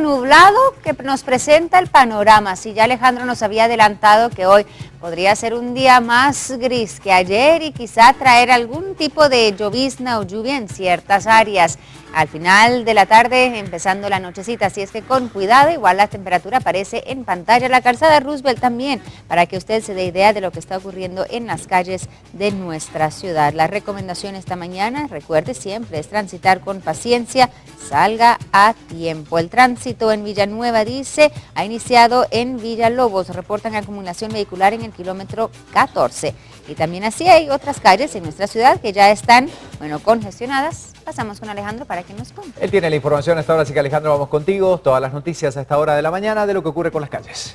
nublado que nos presenta el panorama. Si ya Alejandro nos había adelantado que hoy podría ser un día más gris que ayer y quizá traer algún tipo de llovizna o lluvia en ciertas áreas. Al final de la tarde, empezando la nochecita, así es que con cuidado, igual la temperatura aparece en pantalla. La calzada Roosevelt también, para que usted se dé idea de lo que está ocurriendo en las calles de nuestra ciudad. La recomendación esta mañana, recuerde siempre, es transitar con paciencia, salga a tiempo. El tránsito en Villanueva, dice, ha iniciado en Villalobos, reportan acumulación vehicular en el kilómetro 14. Y también así hay otras calles en nuestra ciudad que ya están, congestionadas. Pasamos con Alejandro para que nos cuente. Él tiene la información a esta hora, así que Alejandro, vamos contigo. Todas las noticias a esta hora de la mañana de lo que ocurre con las calles.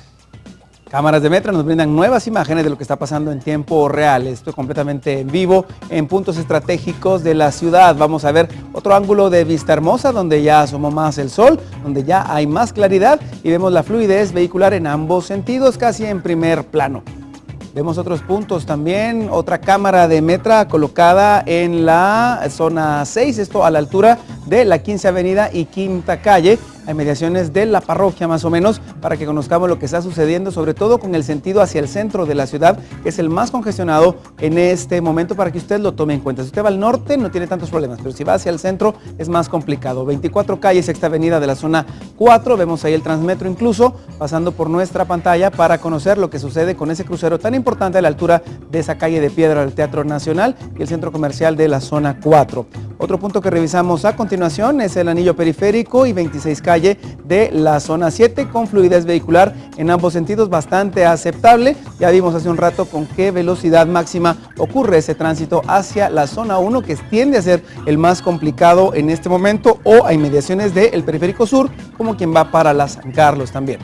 Cámaras de Metra nos brindan nuevas imágenes de lo que está pasando en tiempo real. Esto completamente en vivo en puntos estratégicos de la ciudad. Vamos a ver otro ángulo de Vista Hermosa, donde ya asomó más el sol, donde ya hay más claridad y vemos la fluidez vehicular en ambos sentidos, casi en primer plano. Vemos otros puntos también, otra cámara de Metra colocada en la zona 6, esto a la altura de la 15 Avenida y Quinta Calle, a inmediaciones de la parroquia más o menos, para que conozcamos lo que está sucediendo, sobre todo con el sentido hacia el centro de la ciudad, que es el más congestionado en este momento, para que usted lo tome en cuenta. Si usted va al norte no tiene tantos problemas, pero si va hacia el centro es más complicado. 24 Calle, Sexta Avenida de la zona 4, vemos ahí el Transmetro incluso, pasando por nuestra pantalla para conocer lo que sucede con ese crucero tan importante a la altura de esa calle de piedra del Teatro Nacional y el centro comercial de la zona 4. Otro punto que revisamos a continuación es el anillo periférico y 26 Calle de la zona 7 con fluidez vehicular en ambos sentidos bastante aceptable. Ya vimos hace un rato con qué velocidad máxima ocurre ese tránsito hacia la zona 1, que tiende a ser el más complicado en este momento, o a inmediaciones del periférico sur, como quien va para la San Carlos también.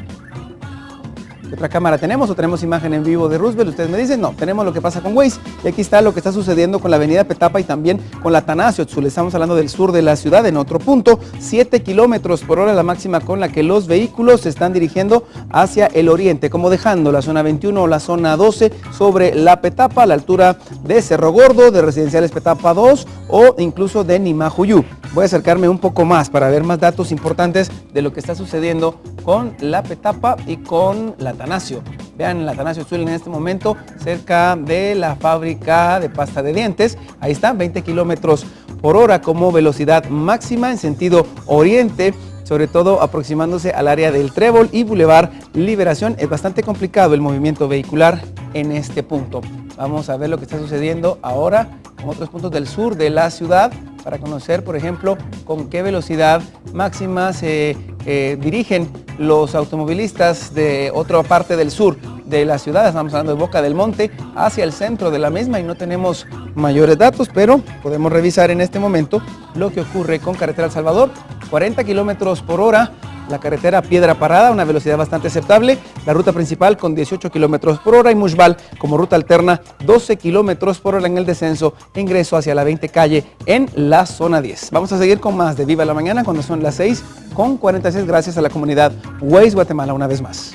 ¿Qué otra cámara tenemos? ¿O tenemos imagen en vivo de Roosevelt? Ustedes me dicen, no, tenemos lo que pasa con Waze. Y aquí está lo que está sucediendo con la avenida Petapa y también con la Atanasio Tzul. Estamos hablando del sur de la ciudad. En otro punto, 7 kilómetros por hora la máxima con la que los vehículos se están dirigiendo hacia el oriente, como dejando la zona 21 o la zona 12 sobre la Petapa, a la altura de Cerro Gordo, de Residenciales Petapa 2 o incluso de Nimajuyú. Voy a acercarme un poco más para ver más datos importantes de lo que está sucediendo con la Petapa y con la Atanasio. Vean la Atanasio Tzul en este momento cerca de la fábrica de pasta de dientes. Ahí están, 20 kilómetros por hora como velocidad máxima en sentido oriente, sobre todo aproximándose al área del Trébol y Boulevard Liberación. Es bastante complicado el movimiento vehicular en este punto. Vamos a ver lo que está sucediendo ahora en otros puntos del sur de la ciudad para conocer, por ejemplo, con qué velocidad máxima se dirigen los automovilistas de otra parte del sur de la ciudad. Estamos hablando de Boca del Monte hacia el centro de la misma y no tenemos mayores datos, pero podemos revisar en este momento lo que ocurre con Carretera El Salvador. 40 kilómetros por hora, la carretera Piedra Parada, una velocidad bastante aceptable, la ruta principal con 18 kilómetros por hora y Mushbal como ruta alterna 12 kilómetros por hora en el descenso, ingreso hacia la 20 Calle en la zona 10. Vamos a seguir con más de Viva la Mañana cuando son las 6:46, gracias a la comunidad Waze Guatemala una vez más.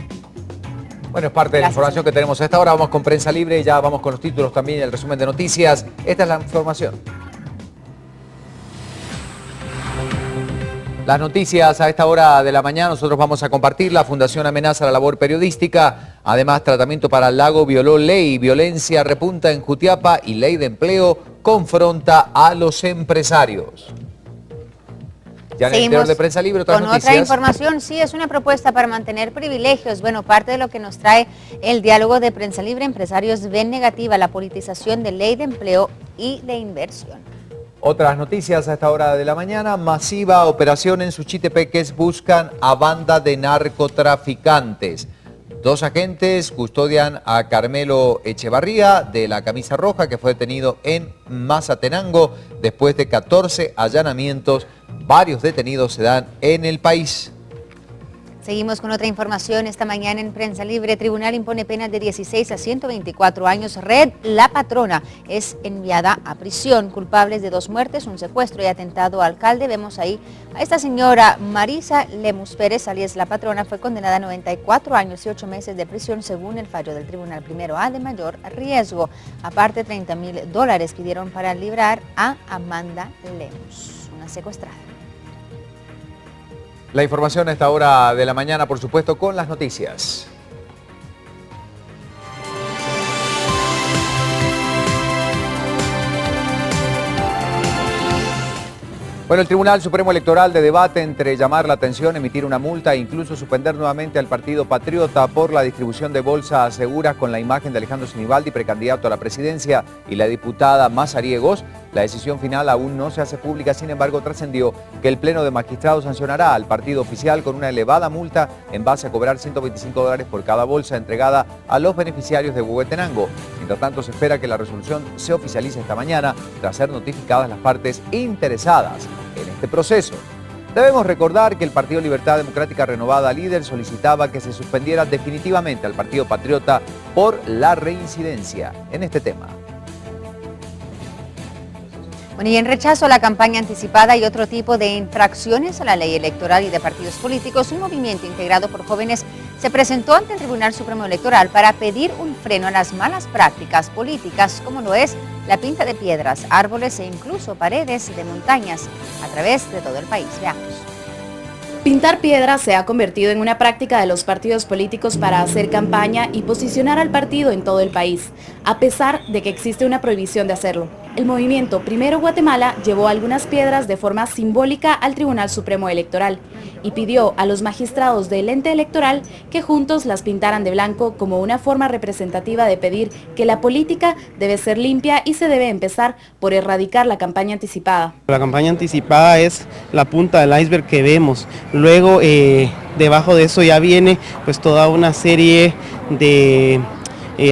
Bueno, es parte de la información que tenemos a esta hora. Vamos con Prensa Libre y ya vamos con los títulos también y el resumen de noticias. Esta es la información. Las noticias a esta hora de la mañana nosotros vamos a compartir. La Fundación amenaza la labor periodística. Además, tratamiento para el lago violó ley. Violencia repunta en Jutiapa y ley de empleo confronta a los empresarios. Ya en el interior de Prensa Libre, otras noticias. Otra información, sí, es una propuesta para mantener privilegios. Bueno, parte de lo que nos trae el diálogo de Prensa Libre, empresarios ven negativa la politización de ley de empleo y de inversión. Otras noticias a esta hora de la mañana. Masiva operación en Suchitepeques, buscan a banda de narcotraficantes. 2 agentes custodian a Carmelo Echevarría de la camisa roja, que fue detenido en Mazatenango después de 14 allanamientos. Varios detenidos se dan en el país. Seguimos con otra información esta mañana en Prensa Libre. Tribunal impone penas de 16 a 124 años. Red La Patrona es enviada a prisión. Culpables de 2 muertes, un secuestro y atentado al alcalde. Vemos ahí a esta señora Marisa Lemus Pérez, alias La Patrona, fue condenada a 94 años y 8 meses de prisión según el fallo del Tribunal Primero A de mayor riesgo. Aparte, $30,000 pidieron para librar a Amanda Lemus, una secuestrada. La información a esta hora de la mañana, por supuesto, con las noticias. Bueno, el Tribunal Supremo Electoral de debate entre llamar la atención, emitir una multa e incluso suspender nuevamente al Partido Patriota por la distribución de bolsas seguras con la imagen de Alejandro Sinibaldi, precandidato a la presidencia, y la diputada Mazariegos. La decisión final aún no se hace pública, sin embargo trascendió que el Pleno de Magistrados sancionará al partido oficial con una elevada multa en base a cobrar $125 por cada bolsa entregada a los beneficiarios de Huehuetenango. Mientras tanto, se espera que la resolución se oficialice esta mañana tras ser notificadas las partes interesadas en este proceso. Debemos recordar que el Partido Libertad Democrática Renovada, líder, solicitaba que se suspendiera definitivamente al Partido Patriota por la reincidencia en este tema. Bueno, y en rechazo a la campaña anticipada y otro tipo de infracciones a la ley electoral y de partidos políticos, un movimiento integrado por jóvenes se presentó ante el Tribunal Supremo Electoral para pedir un freno a las malas prácticas políticas, como lo es la pinta de piedras, árboles e incluso paredes de montañas a través de todo el país. Veamos. Pintar piedras se ha convertido en una práctica de los partidos políticos para hacer campaña y posicionar al partido en todo el país, a pesar de que existe una prohibición de hacerlo. El movimiento Primero Guatemala llevó algunas piedras de forma simbólica al Tribunal Supremo Electoral y pidió a los magistrados del ente electoral que juntos las pintaran de blanco como una forma representativa de pedir que la política debe ser limpia y se debe empezar por erradicar la campaña anticipada. La campaña anticipada es la punta del iceberg que vemos. Luego, debajo de eso ya viene pues toda una serie de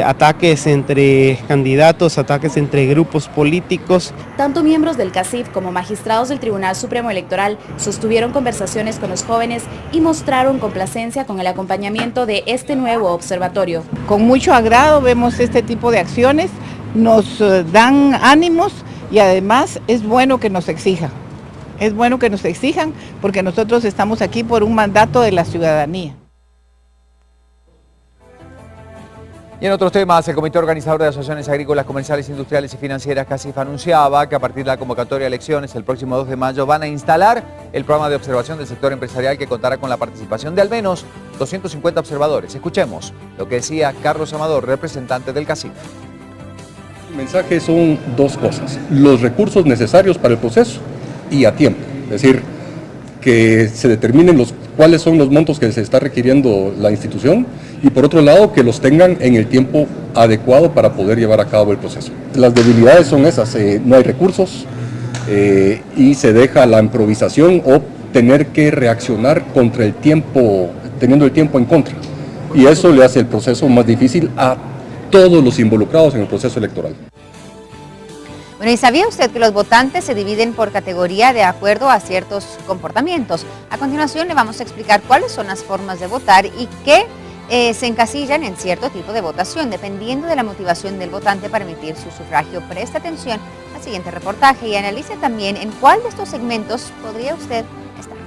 ataques entre candidatos, ataques entre grupos políticos. Tanto miembros del CACIF como magistrados del Tribunal Supremo Electoral sostuvieron conversaciones con los jóvenes y mostraron complacencia con el acompañamiento de este nuevo observatorio. Con mucho agrado vemos este tipo de acciones, nos dan ánimos y además es bueno que nos exijan. Es bueno que nos exijan porque nosotros estamos aquí por un mandato de la ciudadanía. Y en otros temas, el Comité Organizador de Asociaciones Agrícolas, Comerciales, Industriales y Financieras, CACIF, anunciaba que a partir de la convocatoria de elecciones, el próximo 2 de mayo, van a instalar el programa de observación del sector empresarial que contará con la participación de al menos 250 observadores. Escuchemos lo que decía Carlos Amador, representante del CACIF. El mensaje son dos cosas: los recursos necesarios para el proceso y a tiempo, es decir, que se determinen cuáles son los montos que se está requiriendo la institución y por otro lado que los tengan en el tiempo adecuado para poder llevar a cabo el proceso. Las debilidades son esas, no hay recursos y se deja la improvisación o tener que reaccionar contra el tiempo, teniendo el tiempo en contra, y eso le hace el proceso más difícil a todos los involucrados en el proceso electoral. Bueno, ¿y sabía usted que los votantes se dividen por categoría de acuerdo a ciertos comportamientos? A continuación le vamos a explicar cuáles son las formas de votar y qué se encasillan en cierto tipo de votación, dependiendo de la motivación del votante para emitir su sufragio. Preste atención al siguiente reportaje y analice también en cuál de estos segmentos podría usted estar.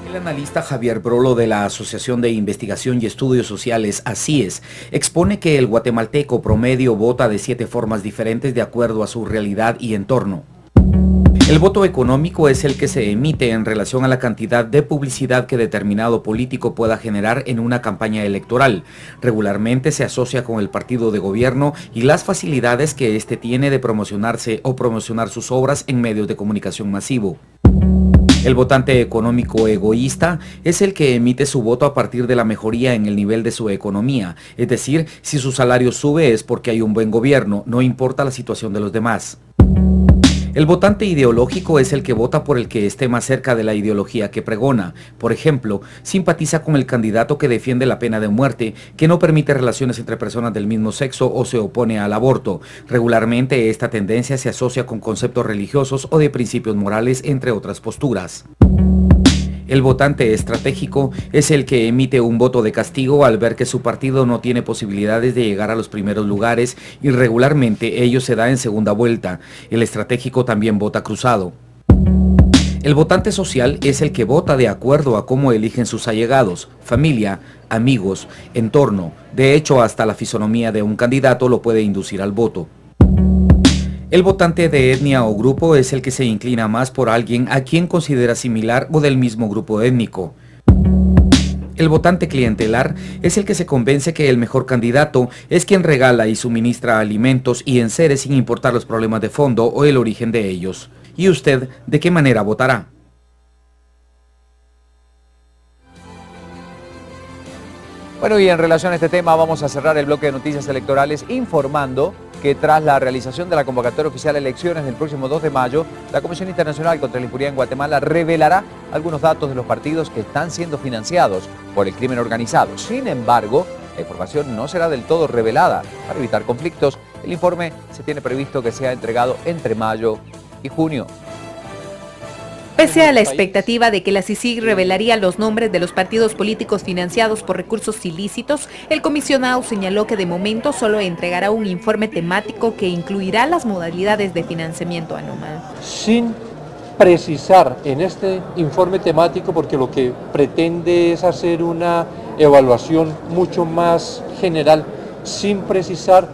El analista Javier Brolo de la Asociación de Investigación y Estudios Sociales, ASIES, expone que el guatemalteco promedio vota de 7 formas diferentes de acuerdo a su realidad y entorno. El voto económico es el que se emite en relación a la cantidad de publicidad que determinado político pueda generar en una campaña electoral. Regularmente se asocia con el partido de gobierno y las facilidades que éste tiene de promocionarse o promocionar sus obras en medios de comunicación masivo. El votante económico egoísta es el que emite su voto a partir de la mejoría en el nivel de su economía, es decir, si su salario sube es porque hay un buen gobierno, no importa la situación de los demás. El votante ideológico es el que vota por el que esté más cerca de la ideología que pregona. Por ejemplo, simpatiza con el candidato que defiende la pena de muerte, que no permite relaciones entre personas del mismo sexo o se opone al aborto. Regularmente esta tendencia se asocia con conceptos religiosos o de principios morales, entre otras posturas. El votante estratégico es el que emite un voto de castigo al ver que su partido no tiene posibilidades de llegar a los primeros lugares y regularmente ello se da en segunda vuelta. El estratégico también vota cruzado. El votante social es el que vota de acuerdo a cómo eligen sus allegados, familia, amigos, entorno. De hecho, hasta la fisonomía de un candidato lo puede inducir al voto. El votante de etnia o grupo es el que se inclina más por alguien a quien considera similar o del mismo grupo étnico. El votante clientelar es el que se convence que el mejor candidato es quien regala y suministra alimentos y enseres sin importar los problemas de fondo o el origen de ellos. ¿Y usted de qué manera votará? Bueno, y en relación a este tema vamos a cerrar el bloque de noticias electorales informando que tras la realización de la convocatoria oficial de elecciones del próximo 2 de mayo, la Comisión Internacional contra la Impunidad en Guatemala revelará algunos datos de los partidos que están siendo financiados por el crimen organizado. Sin embargo, la información no será del todo revelada. Para evitar conflictos, el informe se tiene previsto que sea entregado entre mayo y junio. Pese a la expectativa de que la CICIG revelaría los nombres de los partidos políticos financiados por recursos ilícitos, el comisionado señaló que de momento solo entregará un informe temático que incluirá las modalidades de financiamiento anual. Sin precisar en este informe temático, porque lo que pretende es hacer una evaluación mucho más general, sin precisar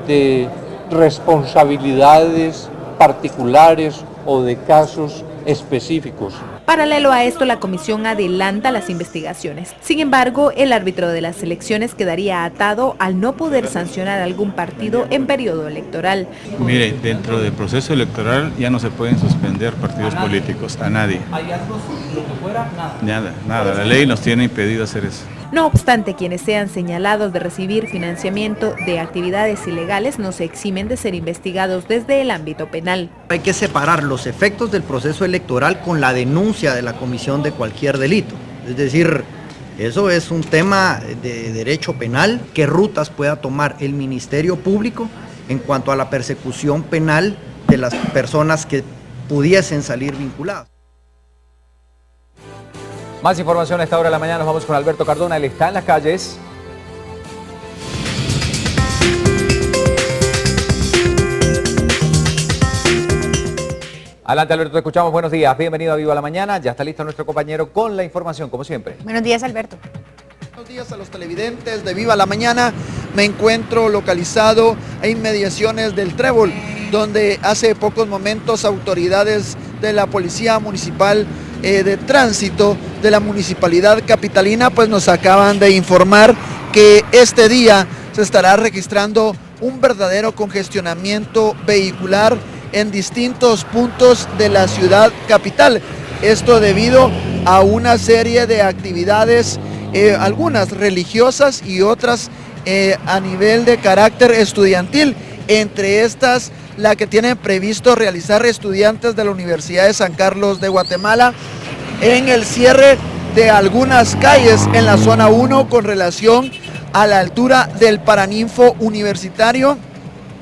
de responsabilidades particulares o de casos específicos. Paralelo a esto, la comisión adelanta las investigaciones. Sin embargo, el árbitro de las elecciones quedaría atado al no poder sancionar algún partido en periodo electoral. Mire, dentro del proceso electoral ya no se pueden suspender partidos políticos, a nadie. Nada, la ley nos tiene impedido hacer eso. No obstante, quienes sean señalados de recibir financiamiento de actividades ilegales no se eximen de ser investigados desde el ámbito penal. Hay que separar los efectos del proceso electoral con la denuncia de la comisión de cualquier delito. Es decir, eso es un tema de derecho penal. ¿Qué rutas pueda tomar el Ministerio Público en cuanto a la persecución penal de las personas que pudiesen salir vinculadas? Más información a esta hora de la mañana, nos vamos con Alberto Cardona, él está en las calles. Adelante Alberto, te escuchamos, buenos días, bienvenido a Viva la Mañana, ya está listo nuestro compañero con la información, como siempre. Buenos días, Alberto. Buenos días a los televidentes de Viva la Mañana, me encuentro localizado en inmediaciones del Trébol, donde hace pocos momentos autoridades de la Policía Municipal de Tránsito de la Municipalidad Capitalina pues nos acaban de informar que este día se estará registrando un verdadero congestionamiento vehicular en distintos puntos de la ciudad capital. Esto debido a una serie de actividades, algunas religiosas y otras a nivel de carácter estudiantil, entre estas la que tienen previsto realizar estudiantes de la Universidad de San Carlos de Guatemala en el cierre de algunas calles en la zona 1 con relación a la altura del Paraninfo Universitario,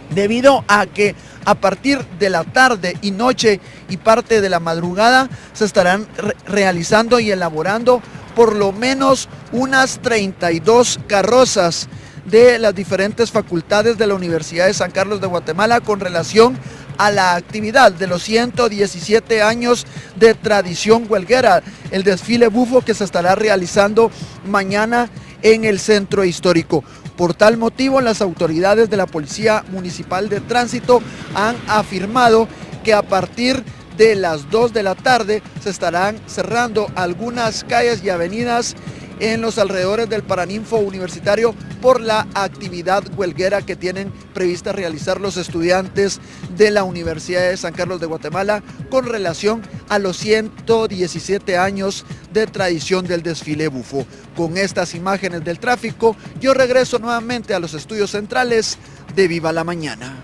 debido a que a partir de la tarde y noche y parte de la madrugada se estarán realizando y elaborando por lo menos unas 32 carrozas de las diferentes facultades de la Universidad de San Carlos de Guatemala con relación a la actividad de los 117 años de tradición huelguera, el desfile bufo que se estará realizando mañana en el centro histórico. Por tal motivo, las autoridades de la Policía Municipal de Tránsito han afirmado que a partir de las 2 de la tarde se estarán cerrando algunas calles y avenidas en los alrededores del Paraninfo Universitario por la actividad huelguera que tienen prevista realizar los estudiantes de la Universidad de San Carlos de Guatemala con relación a los 117 años de tradición del desfile bufo. Con estas imágenes del tráfico, yo regreso nuevamente a los estudios centrales de Viva la Mañana.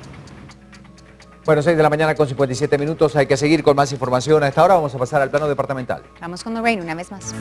Bueno, 6 de la mañana con 57 minutos, hay que seguir con más información. A esta hora vamos a pasar al plano departamental. Vamos con Lorraine una vez más.